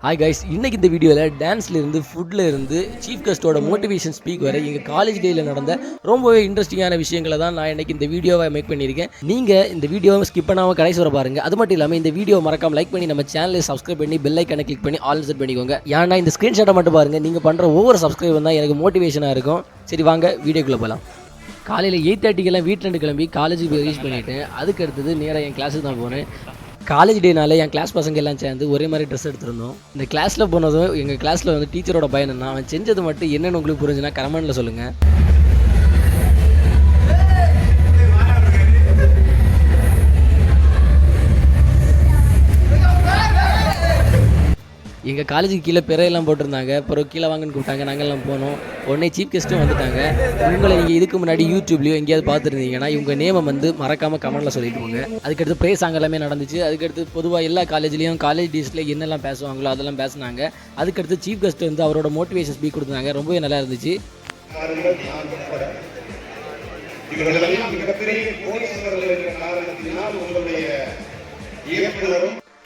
Hi guys, இன்றைக்கி இந்த வீடியோவில் டான்ஸ்லேருந்து ஃபுட்லேருந்து சீஃப் கெஸ்ட்டோட மோட்டிவேஷன் ஸ்பீக் வரை எங்கள் காலேஜ் டேயில் நடந்த ரொம்பவே இன்ட்ரெஸ்டிங்கான விஷயங்களை தான் நான் இன்றைக்கி இந்த வீடியோவை மேக் பண்ணியிருக்கேன். நீங்கள் இந்த வீடியோவை ஸ்கிப் பண்ணாமல் கடைசி வர பாருங்கள். அது மட்டும் இல்லாமல் இந்த வீடியோ மறக்காம லைக் பண்ணி நம்ம சேனலை சப்ஸ்கிரைப் பண்ணி பெல் ஐக்கனை கிளிக் பண்ணி ஆல் செட் பண்ணிக்கோங்க. ஏன்னா இந்த ஸ்க்ரீன்ஷாட்டை மட்டும் பாருங்கள். நீங்கள் பண்ணுற ஒவ்வொரு சப்ஸ்கிரைப் தான் எனக்கு மோட்டிவேஷனாக இருக்கும். சரி வாங்க வீடியோக்குள்ளே போகலாம். காலையில் 8:30 வீட்டிலேருந்து கிளம்பி காலேஜுக்கு போய் ரீச் பண்ணிவிட்டேன். அதுக்கு அடுத்தது நேராக என் கிளாஸுக்கு தான் போனேன். காலேஜ் டேனால என் கிளாஸ் பசங்க எல்லாம் சேர்ந்து ஒரே மாதிரி ட்ரெஸ் எடுத்துருந்தோம். இந்த கிளாஸில் போனதும் எங்கள் கிளாஸில் வந்து டீச்சரோட பையன் என்ன அவன் செஞ்சது மட்டும் என்னென்னு உங்களுக்கு புரிஞ்சுன்னா கமெண்ட்டில் சொல்லுங்கள். எங்கள் காலேஜுக்கு கீழே பிறையெல்லாம் போட்டிருந்தாங்க. அப்புறம் கீழே வாங்கன்னு கூப்பிட்டாங்க. நாங்கள்லாம் போனோம். உடனே சீஃப் கெஸ்ட்டும் வந்துட்டாங்க. உங்களை நீங்கள் இதுக்கு முன்னாடி யூடியூப்லேயோ எங்கேயாவது பார்த்துருந்தீங்கன்னா இவங்க நேமை வந்து மறக்காமல் கமெண்ட்டில் சொல்லிட்டு போங்க. அதுக்கடுத்து ப்ரே சாங் எல்லாமே நடந்துச்சு. அதுக்கடுத்து பொதுவாக எல்லா காலேஜ்லேயும் காலேஜ் டேஸில் என்னெல்லாம் பேசுவாங்களோ அதெல்லாம் பேசினாங்க. அதுக்கடுத்து சீஃப் கெஸ்ட் வந்து அவரோட மோட்டிவேஷன் ஸ்பீக் கொடுத்தாங்க. ரொம்பவே நல்லா இருந்துச்சு.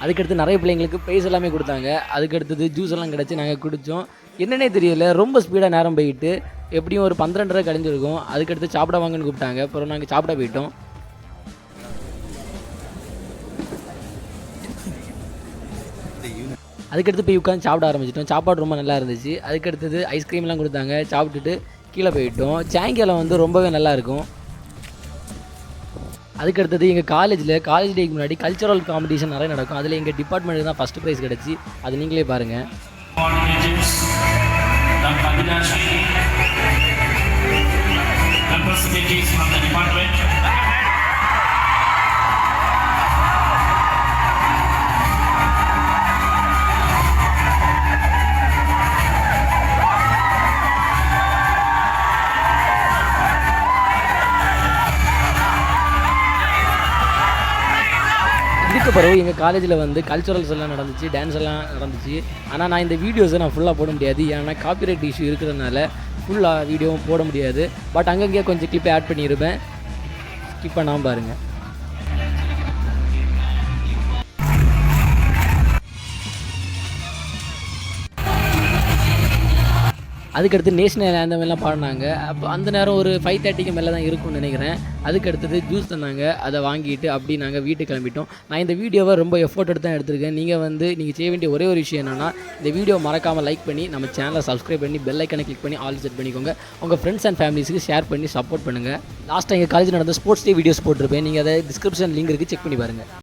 அதுக்கடுத்து நிறைய பிள்ளைங்களுக்கு ப்ரைஸ் எல்லாமே கொடுத்தாங்க. அதுக்கடுத்தது ஜூஸ் எல்லாம் கிடச்சி நாங்கள் குடித்தோம். என்னன்னே தெரியல, ரொம்ப ஸ்பீடாக நேரம் போயிட்டு எப்படியும் ஒரு 12:30 கழிஞ்சிருக்கும். அதுக்கடுத்து சாப்பிட வாங்கன்னு கூப்பிட்டாங்க. அப்புறம் நாங்கள் சாப்பிட போயிட்டோம். அதுக்கடுத்து போய் உட்காந்து சாப்பிட ஆரம்பிச்சிட்டோம். சாப்பாடு ரொம்ப நல்லா இருந்துச்சு. அதுக்கடுத்தது ஐஸ்கிரீம்லாம் கொடுத்தாங்க. சாப்பிட்டுட்டு கீழே போயிட்டோம். சாயங்காலம் வந்து ரொம்பவே நல்லாயிருக்கும். அதுக்கடுத்தது எங்கள் காலேஜ் டேக்கு முன்னாடி கல்ச்சரல் காம்படிஷன் நிறைய நடக்கும். அதில் எங்கள் டிபார்ட்மெண்ட்டுக்கு தான் ஃபஸ்ட்டு ப்ரைஸ் கிடச்சி. அது நீங்களே பாருங்கள். இதுக்கு பிறகு எங்கள் காலேஜில் வந்து கல்ச்சுரல்ஸ் எல்லாம் நடந்துச்சு, டான்ஸ் எல்லாம் நடந்துச்சு. ஆனால் நான் இந்த வீடியோஸை நான் ஃபுல்லாக போட முடியாது. ஏன்னா காப்பிரைட் இஷ்யூ இருக்கிறதுனால ஃபுல்லாக வீடியோவும் போட முடியாது. பட் அங்கங்கே கொஞ்சம் கிளிப்பை ஆட் பண்ணியிருப்பேன். ஸ்கிப் பண்ணாமல் பாருங்கள். அதுக்கடுத்து நேஷனல் ஆந்தம் எல்லாம் பாடினாங்க. அப்போ அந்த நேரம் ஒரு 5:30 மேலே தான் இருக்கும்னு நினைக்கிறேன். அதுக்கடுத்தது ஜூஸ் தந்தாங்க. அதை வாங்கிட்டு அப்படி நாங்கள் வீட்டுக்கு கிளம்பிட்டோம். நான் இந்த வீடியோவை ரொம்ப எஃபோர்ட் எடுத்து தான் எடுத்திருக்கேன். நீங்கள் செய்ய வேண்டிய ஒரே ஒரு விஷயம் என்னென்னா இந்த வீடியோ மறக்காமல் லைக் பண்ணி நம்ம சேனலை சப்ஸ்கிரைப் பண்ணி பெல் ஐக்கனை கிளிக் பண்ணி ஆல் செட் பண்ணிக்கோங்க. உங்கள் ஃப்ரெண்ட்ஸ் அண்ட் ஃபேமிலிஸுக்கு ஷேர் பண்ணி சப்போர்ட் பண்ணுங்கள். லாஸ்ட்டாக எங்கள் காலேஜில் நடந்த ஸ்போர்ட்ஸ் டே வீடியோஸ் போட்டிருப்பேன். நீங்கள் அதை டிஸ்கிரிப்ஷன் லிங்க் இருக்குது, செக் பண்ணி பாருங்கள்.